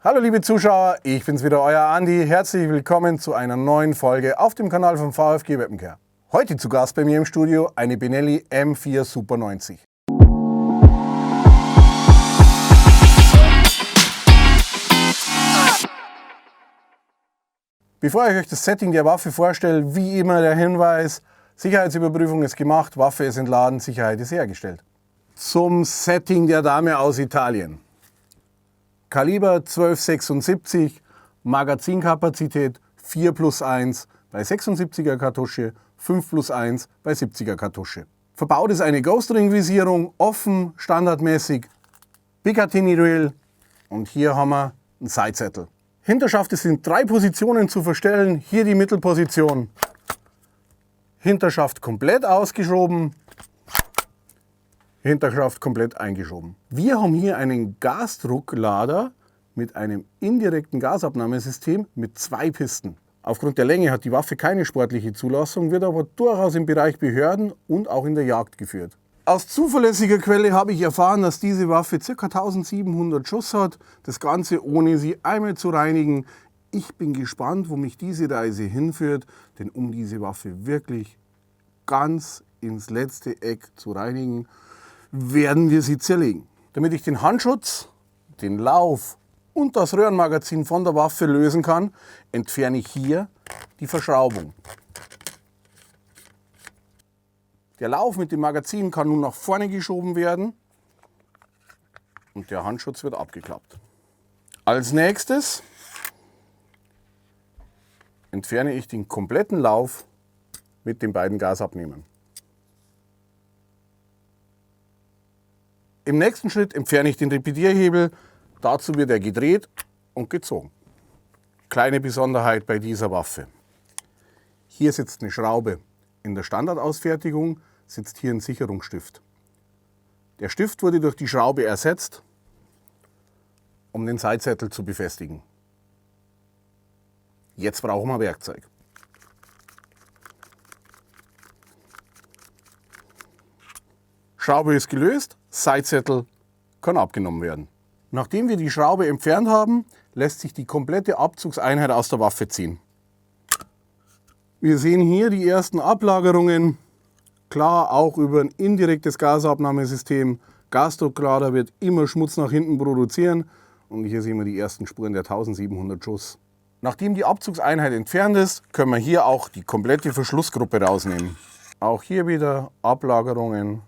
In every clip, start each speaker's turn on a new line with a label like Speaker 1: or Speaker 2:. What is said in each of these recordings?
Speaker 1: Hallo liebe Zuschauer, ich bin's wieder, euer Andi. Herzlich willkommen zu einer neuen Folge auf dem Kanal von VfG Weppenkär. Heute zu Gast bei mir im Studio eine Benelli M4 Super 90. Bevor ich euch das Setting der Waffe vorstelle, wie immer der Hinweis: Sicherheitsüberprüfung ist gemacht, Waffe ist entladen, Sicherheit ist hergestellt. Zum Setting der Dame aus Italien. Kaliber 12,76, Magazinkapazität 4+1 bei 76er Kartusche, 5+1 bei 70er Kartusche. Verbaut ist eine Ghost-Ring-Visierung, offen, standardmäßig, Picatinny Rail und hier haben wir einen Sidesaddle. Hinterschaft ist in 3 Positionen zu verstellen, hier die Mittelposition. Hinterschaft komplett ausgeschoben, Hinterschaft komplett eingeschoben. Wir haben hier einen Gasdrucklader mit einem indirekten Gasabnahmesystem mit 2 Pisten. Aufgrund der Länge hat die Waffe keine sportliche Zulassung, wird aber durchaus im Bereich Behörden und auch in der Jagd geführt. Aus zuverlässiger Quelle habe ich erfahren, dass diese Waffe ca. 1700 Schuss hat, das Ganze ohne sie einmal zu reinigen. Ich bin gespannt, wo mich diese Reise hinführt, denn um diese Waffe wirklich ganz ins letzte Eck zu reinigen, werden wir sie zerlegen. Damit ich den Handschutz, den Lauf und das Röhrenmagazin von der Waffe lösen kann, entferne ich hier die Verschraubung. Der Lauf mit dem Magazin kann nun nach vorne geschoben werden und der Handschutz wird abgeklappt. Als nächstes entferne ich den kompletten Lauf mit den beiden Gasabnehmern. Im nächsten Schritt entferne ich den Repetierhebel, dazu wird er gedreht und gezogen. Kleine Besonderheit bei dieser Waffe: Hier sitzt eine Schraube. In der Standardausfertigung sitzt hier ein Sicherungsstift. Der Stift wurde durch die Schraube ersetzt, um den Sidesaddle zu befestigen. Jetzt brauchen wir Werkzeug. Schraube ist gelöst, Sidesaddle kann abgenommen werden. Nachdem wir die Schraube entfernt haben, lässt sich die komplette Abzugseinheit aus der Waffe ziehen. Wir sehen hier die ersten Ablagerungen, klar auch über ein indirektes Gasabnahmesystem. Gasdrucklader wird immer Schmutz nach hinten produzieren und hier sehen wir die ersten Spuren der 1700 Schuss. Nachdem die Abzugseinheit entfernt ist, können wir hier auch die komplette Verschlussgruppe rausnehmen. Auch hier wieder Ablagerungen,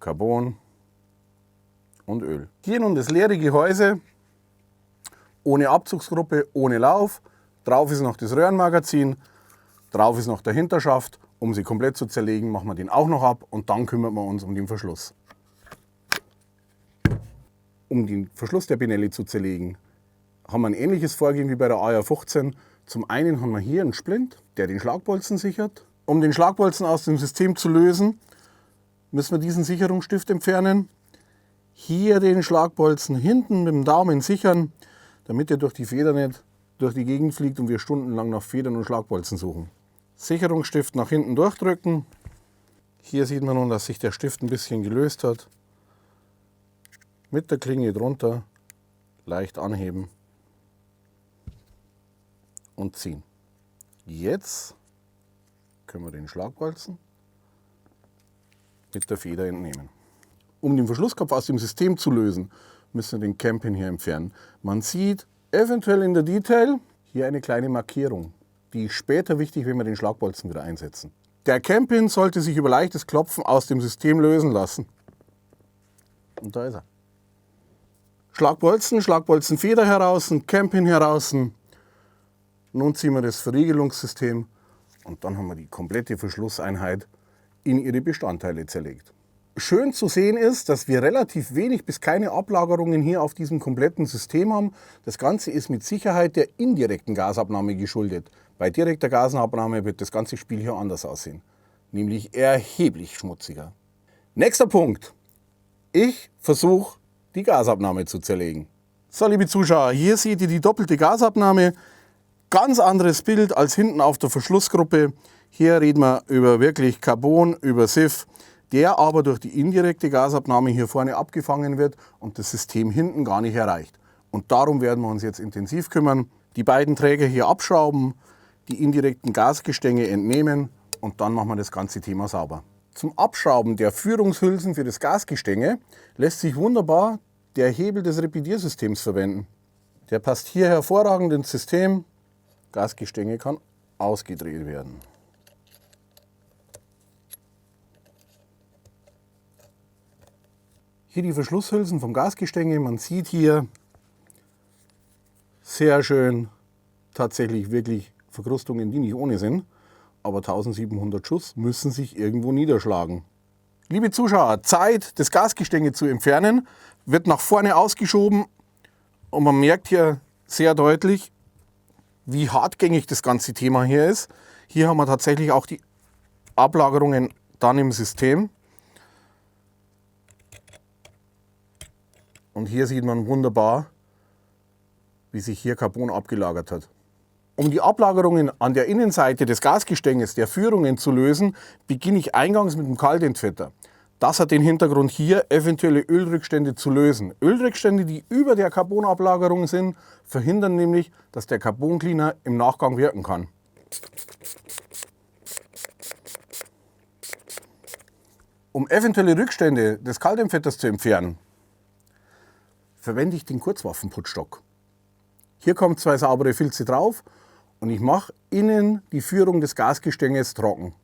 Speaker 1: Carbon und Öl. Hier nun das leere Gehäuse, ohne Abzugsgruppe, ohne Lauf. Drauf ist noch das Röhrenmagazin, drauf ist noch der Hinterschaft. Um sie komplett zu zerlegen, machen wir den auch noch ab und dann kümmern wir uns um den Verschluss. Um den Verschluss der Benelli zu zerlegen, haben wir ein ähnliches Vorgehen wie bei der AR-15. Zum einen haben wir hier einen Splint, der den Schlagbolzen sichert. Um den Schlagbolzen aus dem System zu lösen, müssen wir diesen Sicherungsstift entfernen. Hier den Schlagbolzen hinten mit dem Daumen sichern, damit er durch die Feder nicht durch die Gegend fliegt und wir stundenlang nach Federn und Schlagbolzen suchen. Sicherungsstift nach hinten durchdrücken. Hier sieht man nun, dass sich der Stift ein bisschen gelöst hat. Mit der Klinge drunter leicht anheben und ziehen. Jetzt können wir den Schlagbolzen mit der Feder entnehmen. Um den Verschlusskopf aus dem System zu lösen, müssen wir den Campin hier entfernen. Man sieht eventuell in der Detail hier eine kleine Markierung. Die ist später wichtig, wenn wir den Schlagbolzen wieder einsetzen. Der Campin sollte sich über leichtes Klopfen aus dem System lösen lassen. Und da ist er. Schlagbolzen, Schlagbolzenfeder heraus, Campin heraus. Nun ziehen wir das Verriegelungssystem und dann haben wir die komplette Verschlusseinheit in ihre Bestandteile zerlegt. Schön zu sehen ist, dass wir relativ wenig bis keine Ablagerungen hier auf diesem kompletten System haben. Das Ganze ist mit Sicherheit der indirekten Gasabnahme geschuldet. Bei direkter Gasabnahme wird das ganze Spiel hier anders aussehen, nämlich erheblich schmutziger. Nächster Punkt. Ich versuche, die Gasabnahme zu zerlegen. So, liebe Zuschauer, hier seht ihr die doppelte Gasabnahme. Ganz anderes Bild als hinten auf der Verschlussgruppe. Hier reden wir über wirklich Carbon, über SIF, der aber durch die indirekte Gasabnahme hier vorne abgefangen wird und das System hinten gar nicht erreicht. Und darum werden wir uns jetzt intensiv kümmern. Die beiden Träger hier abschrauben, die indirekten Gasgestänge entnehmen und dann machen wir das ganze Thema sauber. Zum Abschrauben der Führungshülsen für das Gasgestänge lässt sich wunderbar der Hebel des Repediersystems verwenden. Der passt hier hervorragend ins System. Gasgestänge kann ausgedreht werden. Hier die Verschlusshülsen vom Gasgestänge. Man sieht hier sehr schön tatsächlich wirklich Verkrustungen, die nicht ohne sind. Aber 1700 Schuss müssen sich irgendwo niederschlagen. Liebe Zuschauer, Zeit, das Gasgestänge zu entfernen, wird nach vorne ausgeschoben und man merkt hier sehr deutlich, wie hartgängig das ganze Thema hier ist. Hier haben wir tatsächlich auch die Ablagerungen dann im System. Und hier sieht man wunderbar, wie sich hier Carbon abgelagert hat. Um die Ablagerungen an der Innenseite des Gasgestänges der Führungen zu lösen, beginne ich eingangs mit dem Kaltentfetter. Das hat den Hintergrund, hier eventuelle Ölrückstände zu lösen. Ölrückstände, die über der Carbonablagerung sind, verhindern nämlich, dass der Carbon Cleaner im Nachgang wirken kann. Um eventuelle Rückstände des Kaltentfetters zu entfernen, verwende ich den Kurzwaffenputzstock. Hier kommen 2 saubere Filze drauf und ich mache innen die Führung des Gasgestänges trocken.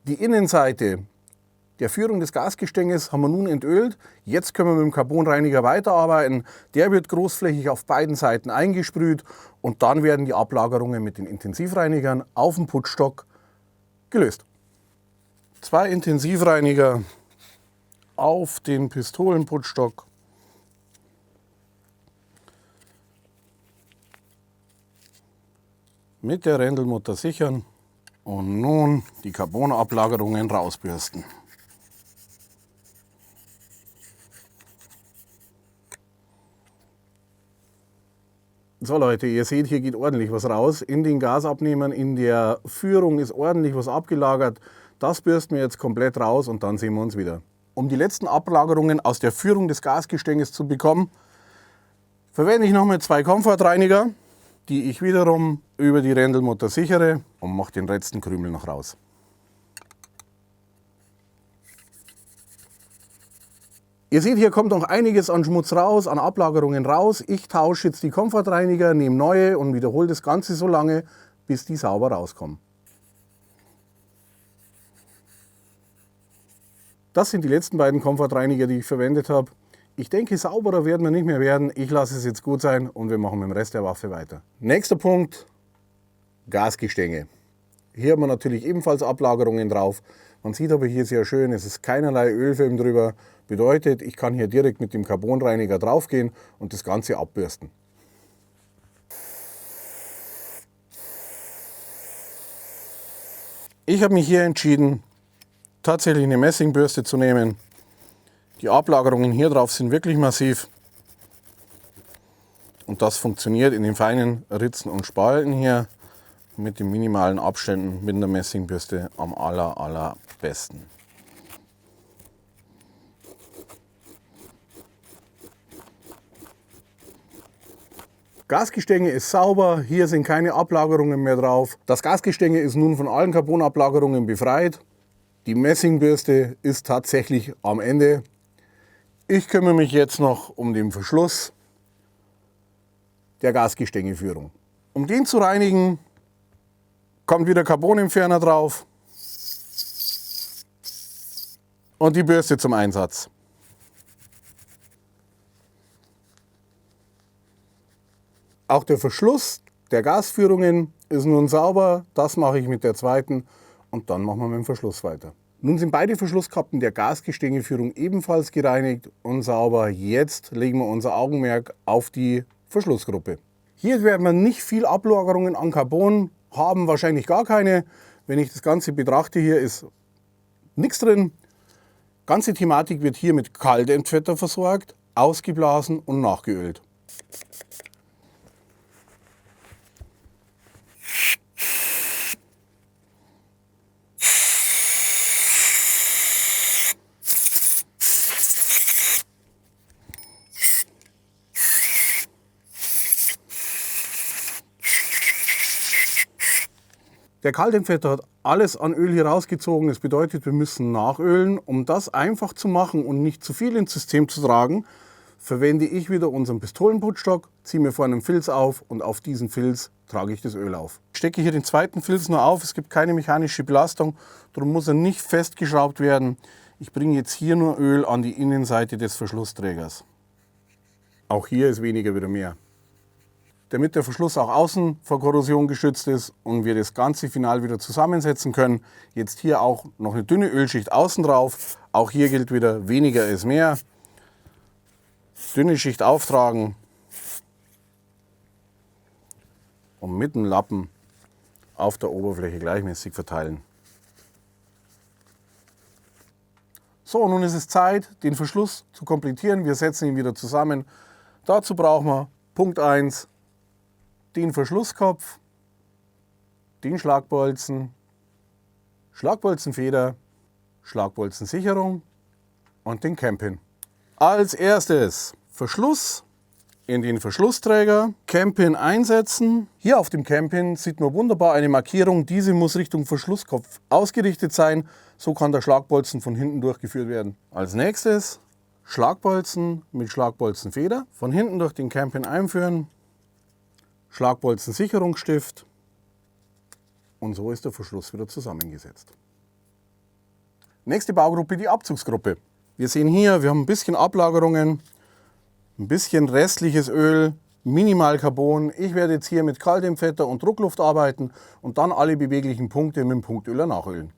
Speaker 1: Die Innenseite der Führung des Gasgestänges haben wir nun entölt. Jetzt können wir mit dem Carbonreiniger weiterarbeiten. Der wird großflächig auf beiden Seiten eingesprüht und dann werden die Ablagerungen mit den Intensivreinigern auf dem Putzstock gelöst. 2 Intensivreiniger auf den Pistolenputzstock. Mit der Rändelmutter sichern und nun die Carbonablagerungen rausbürsten. So Leute, ihr seht, hier geht ordentlich was raus. In den Gasabnehmern, in der Führung ist ordentlich was abgelagert. Das bürsten wir jetzt komplett raus und dann sehen wir uns wieder. Um die letzten Ablagerungen aus der Führung des Gasgestänges zu bekommen, verwende ich nochmal 2 Komfortreiniger, die ich wiederum über die Rändelmutter sichere und mache den letzten Krümel noch raus. Ihr seht, hier kommt noch einiges an Schmutz raus, an Ablagerungen raus. Ich tausche jetzt die Komfortreiniger, nehme neue und wiederhole das Ganze so lange, bis die sauber rauskommen. Das sind die letzten beiden Komfortreiniger, die ich verwendet habe. Ich denke, sauberer werden wir nicht mehr werden. Ich lasse es jetzt gut sein und wir machen mit dem Rest der Waffe weiter. Nächster Punkt, Gasgestänge. Hier haben wir natürlich ebenfalls Ablagerungen drauf. Man sieht aber hier sehr schön, es ist keinerlei Ölfilm drüber. Bedeutet, ich kann hier direkt mit dem Carbonreiniger draufgehen und das Ganze abbürsten. Ich habe mich hier entschieden, tatsächlich eine Messingbürste zu nehmen. Die Ablagerungen hier drauf sind wirklich massiv. Und das funktioniert in den feinen Ritzen und Spalten hier mit den minimalen Abständen mit einer Messingbürste am allerbesten. Gasgestänge ist sauber, hier sind keine Ablagerungen mehr drauf. Das Gasgestänge ist nun von allen Carbonablagerungen befreit. Die Messingbürste ist tatsächlich am Ende. Ich kümmere mich jetzt noch um den Verschluss der Gasgestängeführung. Um den zu reinigen, kommt wieder Carbonentferner drauf und die Bürste zum Einsatz. Auch der Verschluss der Gasführungen ist nun sauber. Das mache ich mit der zweiten und dann machen wir mit dem Verschluss weiter. Nun sind beide Verschlusskappen der Gasgestängeführung ebenfalls gereinigt und sauber. Jetzt legen wir unser Augenmerk auf die Verschlussgruppe. Hier werden wir nicht viel Ablagerungen an Carbon haben, wahrscheinlich gar keine. Wenn ich das Ganze betrachte, hier ist Nichts drin. Ganze Thematik wird hier mit Kaltentfetter versorgt, ausgeblasen und nachgeölt. Der Kaltentfetter hat alles an Öl hier rausgezogen. Das bedeutet, wir müssen nachölen. Um das einfach zu machen und nicht zu viel ins System zu tragen, verwende ich wieder unseren Pistolenputzstock, ziehe mir vorne einen Filz auf und auf diesen Filz trage ich das Öl auf. Ich stecke hier den zweiten Filz nur auf. Es gibt keine mechanische Belastung, darum muss er nicht festgeschraubt werden. Ich bringe jetzt hier nur Öl an die Innenseite des Verschlussträgers. Auch hier ist weniger wieder mehr. Damit der Verschluss auch außen vor Korrosion geschützt ist und wir das Ganze final wieder zusammensetzen können, jetzt hier auch noch eine dünne Ölschicht außen drauf. Auch hier gilt wieder, weniger ist mehr. Dünne Schicht auftragen und mit dem Lappen auf der Oberfläche gleichmäßig verteilen. So, nun ist es Zeit, den Verschluss zu komplettieren. Wir setzen ihn wieder zusammen. Dazu brauchen wir Punkt 1. Den Verschlusskopf, den Schlagbolzen, Schlagbolzenfeder, Schlagbolzensicherung und den Camp-Pin. Als erstes Verschluss in den Verschlussträger, Camp-Pin einsetzen. Hier auf dem Camp-Pin sieht man wunderbar eine Markierung. Diese muss Richtung Verschlusskopf ausgerichtet sein. So kann der Schlagbolzen von hinten durchgeführt werden. Als nächstes Schlagbolzen mit Schlagbolzenfeder. Von hinten durch den Camp-Pin einführen. Schlagbolzensicherungsstift und so ist der Verschluss wieder zusammengesetzt. Nächste Baugruppe, die Abzugsgruppe. Wir sehen hier, wir haben ein bisschen Ablagerungen, ein bisschen restliches Öl, minimal Carbon. Ich werde jetzt hier mit Kaltentfetter und Druckluft arbeiten und dann alle beweglichen Punkte mit dem Punktöler nachölen.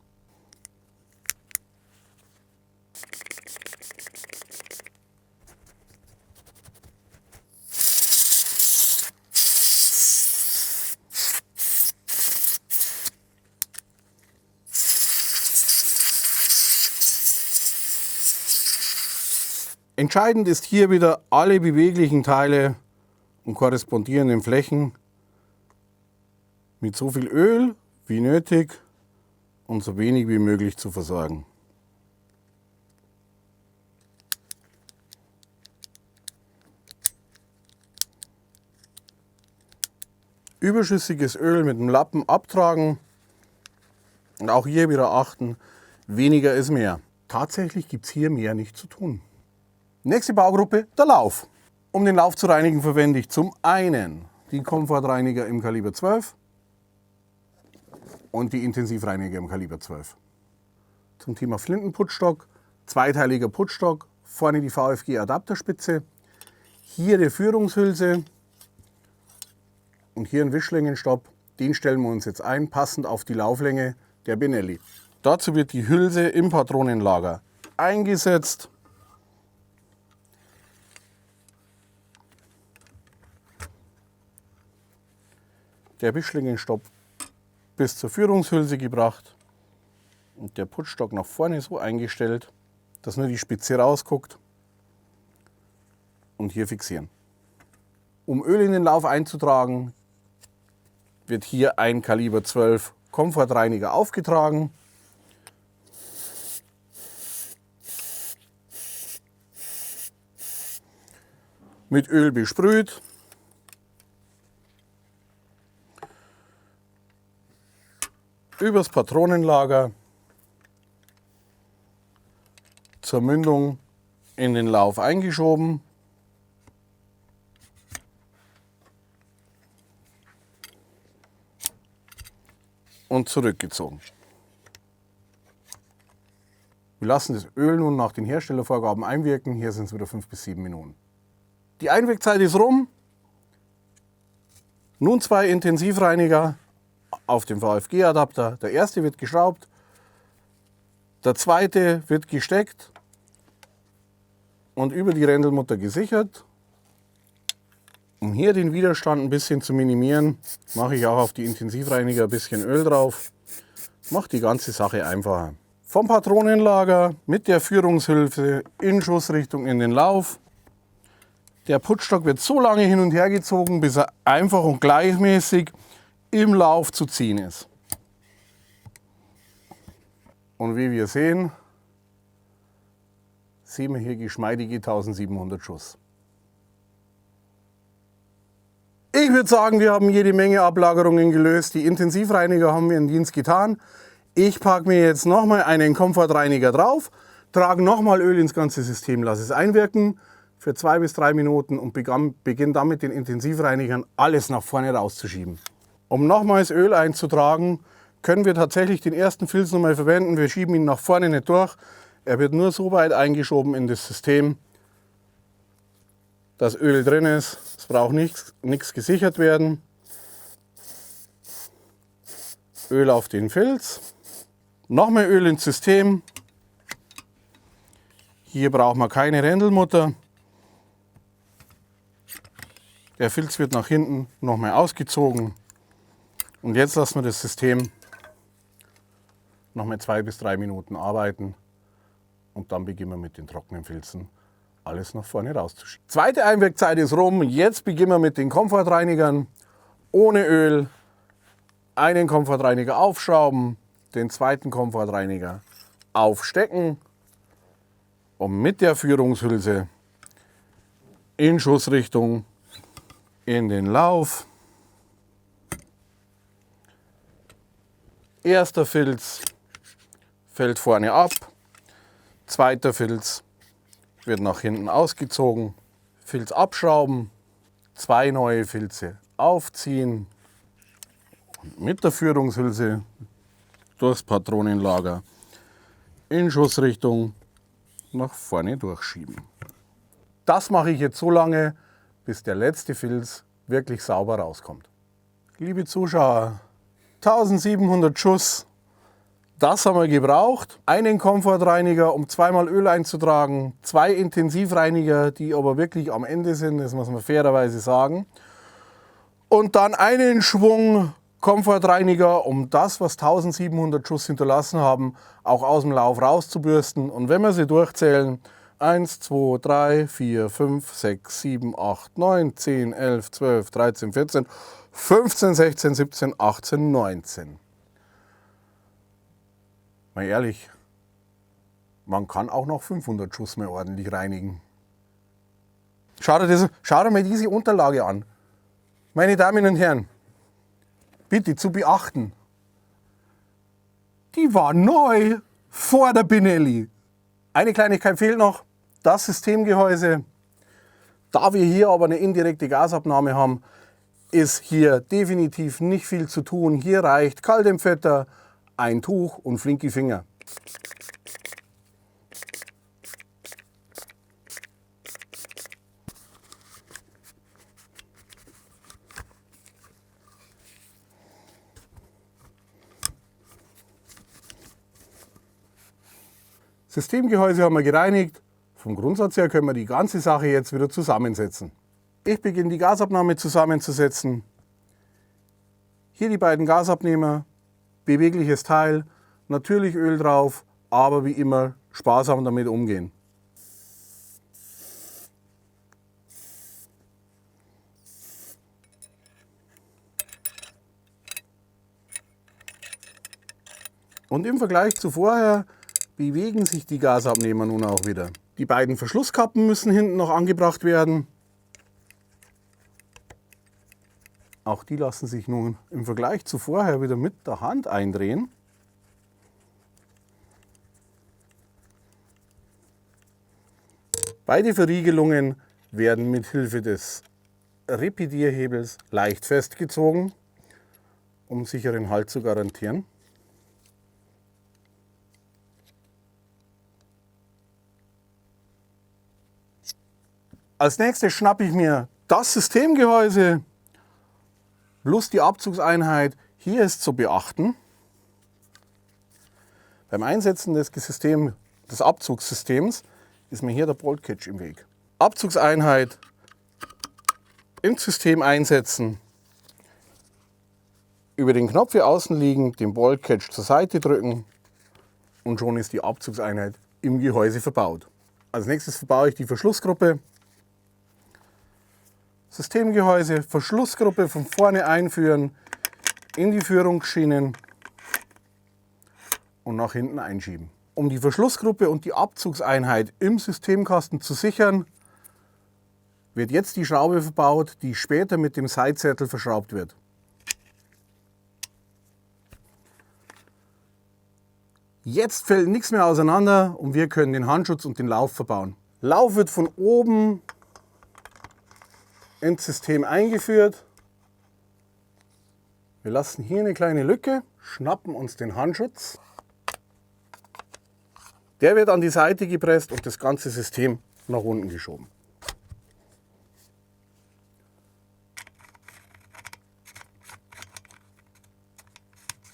Speaker 1: Entscheidend ist hier wieder, alle beweglichen Teile und korrespondierenden Flächen mit so viel Öl wie nötig und so wenig wie möglich zu versorgen. Überschüssiges Öl mit dem Lappen abtragen und auch hier wieder achten, weniger ist mehr. Tatsächlich gibt es hier mehr nicht zu tun. Nächste Baugruppe, der Lauf. Um den Lauf zu reinigen, verwende ich zum einen den Komfortreiniger im Kaliber 12 und die Intensivreiniger im Kaliber 12. Zum Thema Flintenputzstock, zweiteiliger Putzstock, vorne die VFG Adapterspitze, hier die Führungshülse und hier ein Wischlängenstopp. Den stellen wir uns jetzt ein, passend auf die Lauflänge der Benelli. Dazu wird die Hülse im Patronenlager eingesetzt. Der Wischlängenstopp bis zur Führungshülse gebracht und der Putzstock nach vorne so eingestellt, dass nur die Spitze rausguckt und hier fixieren. Um Öl in den Lauf einzutragen, wird hier ein Kaliber 12 Komfortreiniger aufgetragen. Mit Öl besprüht. Übers Patronenlager zur Mündung in den Lauf eingeschoben. Und zurückgezogen. Wir lassen das Öl nun nach den Herstellervorgaben einwirken. Hier sind es wieder 5 bis 7 Minuten. Die Einwirkzeit ist rum. Nun 2 Intensivreiniger auf dem VFG-Adapter. Der erste wird geschraubt, der zweite wird gesteckt und über die Rändelmutter gesichert. Um hier den Widerstand ein bisschen zu minimieren, mache ich auch auf die Intensivreiniger ein bisschen Öl drauf. Macht die ganze Sache einfacher. Vom Patronenlager mit der Führungshülse in Schussrichtung in den Lauf. Der Putzstock wird so lange hin und her gezogen, bis er einfach und gleichmäßig im Lauf zu ziehen ist. Und wie wir sehen wir hier geschmeidige 1700 Schuss. Ich würde sagen, wir haben jede Menge Ablagerungen gelöst. Die Intensivreiniger haben ihren Dienst getan. Ich packe mir jetzt nochmal einen Komfortreiniger drauf, trage nochmal Öl ins ganze System, lasse es einwirken für 2 bis 3 Minuten und beginne dann mit den Intensivreinigern alles nach vorne rauszuschieben. Um nochmals Öl einzutragen, können wir tatsächlich den ersten Filz nochmal verwenden. Wir schieben ihn nach vorne nicht durch. Er wird nur so weit eingeschoben in das System, dass Öl drin ist. Es braucht nichts gesichert werden. Öl auf den Filz. Nochmal Öl ins System. Hier braucht man keine Rändelmutter. Der Filz wird nach hinten nochmal ausgezogen. Und jetzt lassen wir das System nochmal 2 bis 3 Minuten arbeiten. Und dann beginnen wir mit den trockenen Filzen alles nach vorne rauszuschieben. Zweite Einwirkzeit ist rum. Jetzt beginnen wir mit den Komfortreinigern. Ohne Öl einen Komfortreiniger aufschrauben, den zweiten Komfortreiniger aufstecken und mit der Führungshülse in Schussrichtung in den Lauf. Erster Filz fällt vorne ab. Zweiter Filz wird nach hinten ausgezogen, Filz abschrauben, 2 neue Filze aufziehen und mit der Führungshülse durchs Patronenlager in Schussrichtung nach vorne durchschieben. Das mache ich jetzt so lange, bis der letzte Filz wirklich sauber rauskommt. Liebe Zuschauer, 1700 Schuss. Das haben wir gebraucht. Einen Komfortreiniger, um 2-mal Öl einzutragen. 2 Intensivreiniger, die aber wirklich am Ende sind, das muss man fairerweise sagen. Und dann einen Schwung Komfortreiniger, um das, was 1700 Schuss hinterlassen haben, auch aus dem Lauf rauszubürsten. Und wenn wir sie durchzählen, 1, 2, 3, 4, 5, 6, 7, 8, 9, 10, 11, 12, 13, 14, 15, 16, 17, 18, 19. Mal ehrlich, man kann auch noch 500 Schuss mehr ordentlich reinigen. Schaut euch mal diese Unterlage an. Meine Damen und Herren, bitte zu beachten, die war neu vor der Benelli. Eine Kleinigkeit fehlt noch, das Systemgehäuse. Da wir hier aber eine indirekte Gasabnahme haben, ist hier definitiv nicht viel zu tun. Hier reicht Kaltempfetter, ein Tuch und flinke Finger. Systemgehäuse haben wir gereinigt. Vom Grundsatz her können wir die ganze Sache jetzt wieder zusammensetzen. Ich beginne die Gasabnahme zusammenzusetzen. Hier die beiden Gasabnehmer. Bewegliches Teil, natürlich Öl drauf, aber wie immer sparsam damit umgehen. Und im Vergleich zu vorher bewegen sich die Gasabnehmer nun auch wieder. Die beiden Verschlusskappen müssen hinten noch angebracht werden. Auch die lassen sich nun im Vergleich zu vorher wieder mit der Hand eindrehen. Beide Verriegelungen werden mit Hilfe des Repedierhebels leicht festgezogen, um sicheren Halt zu garantieren. Als nächstes schnappe ich mir das Systemgehäuse plus die Abzugseinheit. Hier ist zu beachten, beim Einsetzen des Abzugssystems ist mir hier der Boltcatch im Weg. Abzugseinheit ins System einsetzen, über den Knopf hier außen liegen, den Boltcatch zur Seite drücken und schon ist die Abzugseinheit im Gehäuse verbaut. Als nächstes verbaue ich die Verschlussgruppe. Systemgehäuse, Verschlussgruppe von vorne einführen, in die Führungsschienen und nach hinten einschieben. Um die Verschlussgruppe und die Abzugseinheit im Systemkasten zu sichern, wird jetzt die Schraube verbaut, die später mit dem Sidesättel verschraubt wird. Jetzt fällt nichts mehr auseinander und wir können den Handschutz und den Lauf verbauen. Lauf wird von oben ins System eingeführt. Wir lassen hier eine kleine Lücke, schnappen uns den Handschutz. Der wird an die Seite gepresst und das ganze System nach unten geschoben.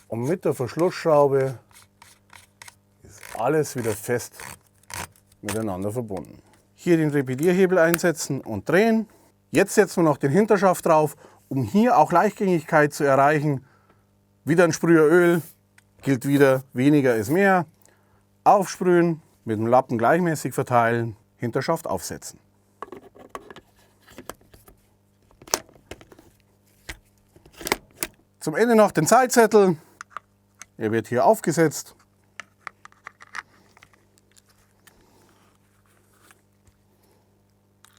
Speaker 1: Und mit der Verschlussschraube ist alles wieder fest miteinander verbunden. Hier den Repetierhebel einsetzen und drehen. Jetzt setzen wir noch den Hinterschaft drauf, um hier auch Leichtgängigkeit zu erreichen. Wieder ein Sprüheröl, gilt wieder, weniger ist mehr. Aufsprühen, mit dem Lappen gleichmäßig verteilen, Hinterschaft aufsetzen. Zum Ende noch den Sidesättel. Er wird hier aufgesetzt.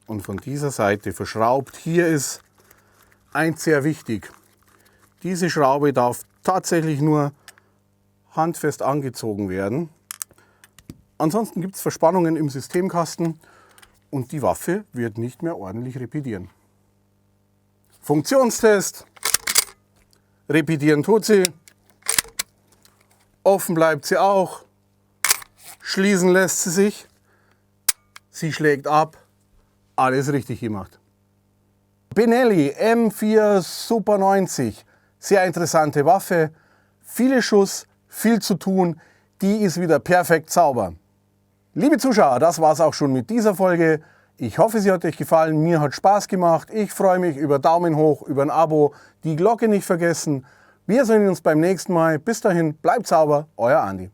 Speaker 1: Und von dieser Seite verschraubt. Hier ist eins sehr wichtig. Diese Schraube darf tatsächlich nur handfest angezogen werden. Ansonsten gibt es Verspannungen im Systemkasten und die Waffe wird nicht mehr ordentlich repetieren. Funktionstest. Repetieren tut sie. Offen bleibt sie auch. Schließen lässt sie sich. Sie schlägt ab. Alles richtig gemacht. Benelli M4 Super 90. Sehr interessante Waffe. Viele Schuss, viel zu tun. Die ist wieder perfekt sauber. Liebe Zuschauer, das war es auch schon mit dieser Folge. Ich hoffe, sie hat euch gefallen. Mir hat Spaß gemacht. Ich freue mich über Daumen hoch, über ein Abo. Die Glocke nicht vergessen. Wir sehen uns beim nächsten Mal. Bis dahin, bleibt sauber, euer Andi.